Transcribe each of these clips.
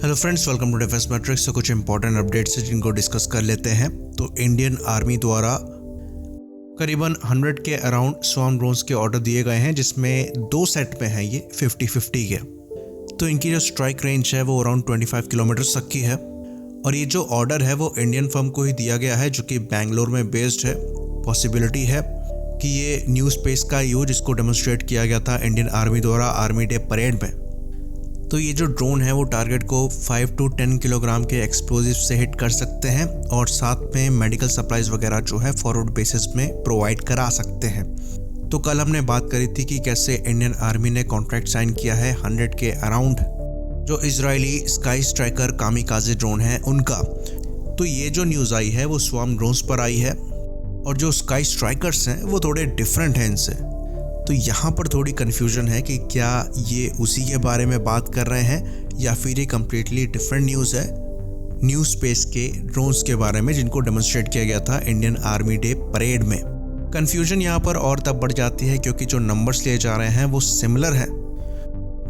Hello friends, welcome to defence matrix. से कुछ important updates हैं जिनको डिस्कस कर लेते हैं। तो इंडियन आर्मी द्वारा करीबन 100 के अराउंड स्वार्म ड्रोन्स के ऑर्डर दिए गए हैं, जिसमें 2 सेट में हैं ये 50-50 के। तो इनकी जो स्ट्राइक रेंज है वो अराउंड 25 किलोमीटर तक की है। और ये जो ऑर्डर है वो इंडियन फर्म को ही दिया गया है, जो कि बेंगलोर में बेस्ड है। पॉसिबिलिटी है कि ये न्यू स्पेस का यूज जिसको डेमोन्स्ट्रेट किया गया था इंडियन आर्मी द्वारा आर्मी डे परेड में। तो ये जो ड्रोन है वो टारगेट को 5 to 10 किलोग्राम के एक्सप्लोजिव से हिट कर सकते हैं और साथ में मेडिकल सप्लाईज वगैरह जो है फॉरवर्ड बेसिस में प्रोवाइड करा सकते हैं। तो कल हमने बात करी थी कि कैसे इंडियन आर्मी ने कॉन्ट्रैक्ट साइन किया है 100 के अराउंड जो Israeli sky striker kamikaze drone है उनका। तो ये जो न्यूज़ आई है वो स्वार्म ड्रोन्स पर आई है और जो स्काई स्ट्राइकर्स हैं वो थोड़े डिफरेंट हैं इनसे। तो यहाँ पर थोड़ी कन्फ्यूजन है कि क्या ये उसी के बारे में बात कर रहे हैं या फिर ये कम्प्लीटली डिफरेंट न्यूज़ है न्यू स्पेस के ड्रोन्स के बारे में जिनको डेमोन्स्ट्रेट किया गया था इंडियन आर्मी डे परेड में। कन्फ्यूजन यहाँ पर और तब बढ़ जाती है क्योंकि जो नंबर्स लिए जा रहे हैं वो सिमिलर हैं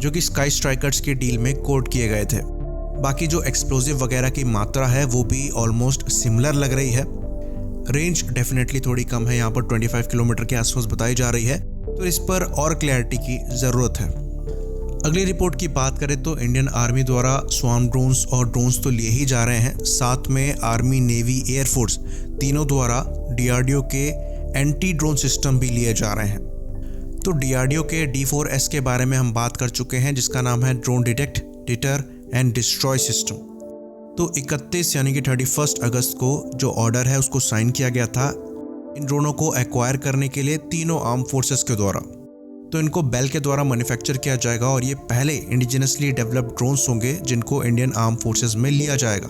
जो कि स्काई स्ट्राइकर्स की डील में कोट किए गए थे। बाकी जो एक्सप्लोजिव वगैरह की मात्रा है वो भी ऑलमोस्ट सिमिलर लग रही है। रेंज डेफिनेटली थोड़ी कम है, यहाँ पर 25 किलोमीटर के आसपास बताई जा रही है। तो इस पर और क्लैरिटी की ज़रूरत है। अगली रिपोर्ट की बात करें तो इंडियन आर्मी द्वारा स्वार्म ड्रोन्स और ड्रोन्स तो लिए ही जा रहे हैं, साथ में आर्मी, नेवी, एयरफोर्स तीनों द्वारा DRDO के एंटी ड्रोन सिस्टम भी लिए जा रहे हैं। तो DRDO के D4S के बारे में हम बात कर चुके हैं, जिसका नाम है drone detect, deter and destroy system. तो 31 यानी कि 31 अगस्त को जो ऑर्डर है उसको साइन किया गया था इन ड्रोनों को एक्वायर करने के लिए तीनों आर्म फोर्सेस के द्वारा। तो इनको बेल के द्वारा मैन्युफैक्चर किया जाएगा और ये पहले इंडिजिनसली डेवलप्ड ड्रोन्स होंगे जिनको इंडियन आर्म फोर्सेस में लिया जाएगा।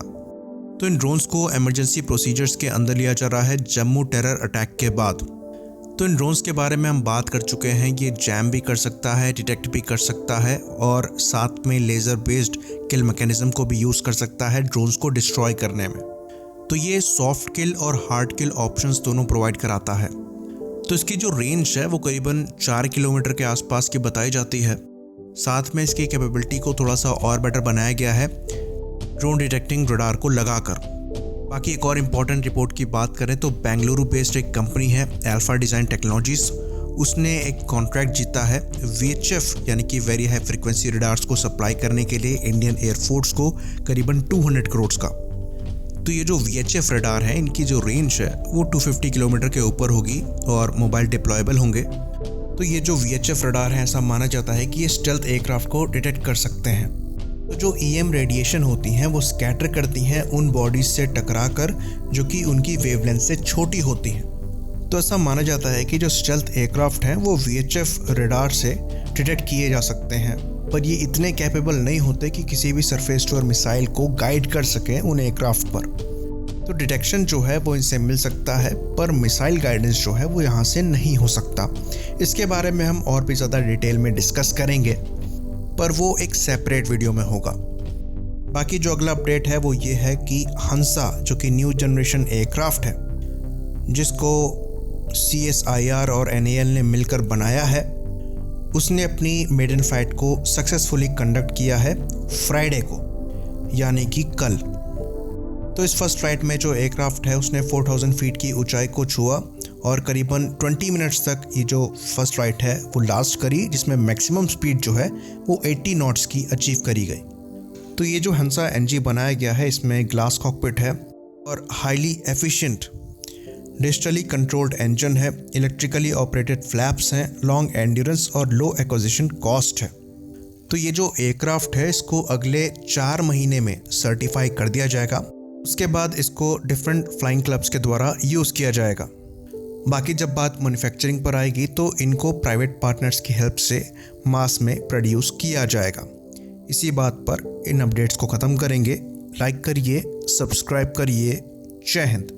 तो इन ड्रोन्स को इमरजेंसी प्रोसीजर्स के अंदर लिया जा रहा है जम्मू टेरर अटैक के बाद। तो इन ड्रोन्स के बारे में हम बात कर चुके हैं कि ये जैम भी कर सकता है, डिटेक्ट भी कर सकता है और साथ में लेज़र बेस्ड किल मैकेनिज्म को भी यूज़ कर सकता है ड्रोन्स को डिस्ट्रॉय करने में। तो ये सॉफ्ट किल और हार्ड किल ऑप्शंस दोनों प्रोवाइड कराता है। तो इसकी जो रेंज है वो करीबन 4 किलोमीटर के आसपास की बताई जाती है। साथ में इसकी कैपेबिलिटी को थोड़ा सा और बेटर बनाया गया है ड्रोन डिटेक्टिंग रडार को लगाकर। बाकी एक और इम्पॉर्टेंट रिपोर्ट की बात करें तो बेंगलुरु बेस्ड एक कंपनी है अल्फा डिज़ाइन टेक्नोलॉजीज, उसने एक कॉन्ट्रैक्ट जीता है VHF यानी कि वेरी हाई फ्रिक्वेंसी रडार्स को सप्लाई करने के लिए इंडियन एयरफोर्स को करीबन 200 करोड़ का। तो ये जो VHF रडार है इनकी जो रेंज है वो 250 किलोमीटर के ऊपर होगी और मोबाइल डिप्लॉयबल होंगे। तो ये जो VHF रडार है ऐसा माना जाता है कि ये स्टेल्थ एयरक्राफ्ट को डिटेक्ट कर सकते हैं। तो जो EM रेडिएशन होती हैं वो स्कैटर करती हैं उन बॉडीज से टकराकर जो कि उनकी वेवलेंथ से छोटी होती हैं। तो ऐसा माना जाता है कि जो स्टेल्थ एयरक्राफ्ट हैं वो VHF रडार से डिटेक्ट किए जा सकते हैं, पर ये इतने कैपेबल नहीं होते कि किसी भी सरफेस टू एयर मिसाइल को गाइड कर सकें उन एयरक्राफ्ट पर। तो डिटेक्शन जो है वो इनसे मिल सकता है, पर मिसाइल गाइडेंस जो है वो यहाँ से नहीं हो सकता। इसके बारे में हम और भी ज़्यादा डिटेल में डिस्कस करेंगे, पर वो एक सेपरेट वीडियो में होगा। बाकी जो अगला अपडेट है वो ये है कि हंसा जो कि न्यू जनरेशन एयरक्राफ्ट है जिसको CSIR और NAL ने मिलकर बनाया है, उसने अपनी मेडन फ्लाइट को सक्सेसफुली कंडक्ट किया है फ्राइडे को यानी कि कल। तो इस फर्स्ट फ्लाइट में जो एयरक्राफ्ट है उसने 4000 फीट की ऊंचाई को छुआ और करीबन 20 मिनट्स तक ये जो फर्स्ट फ्लाइट है वो लास्ट करी, जिसमें मैक्सिमम स्पीड जो है वो 80 नॉट्स की अचीव करी गई। तो ये जो हंसा NG बनाया गया है इसमें ग्लास कॉकपिट है और highly efficient digitally controlled engine है, इलेक्ट्रिकली ऑपरेटेड फ्लैप्स हैं, लॉन्ग एंड्योरेंस और लो एक्विजिशन कॉस्ट है। तो ये जो एयरक्राफ्ट है इसको अगले 4 महीने में सर्टिफाई कर दिया जाएगा। उसके बाद इसको डिफरेंट फ्लाइंग क्लब्स के द्वारा यूज़ किया जाएगा। बाकी जब बात मैन्युफैक्चरिंग पर आएगी तो इनको प्राइवेट पार्टनर्स की हेल्प से मास में प्रोड्यूस किया जाएगा। इसी बात पर इन अपडेट्स को ख़त्म करेंगे। लाइक करिए, सब्सक्राइब करिए। जय हिंद।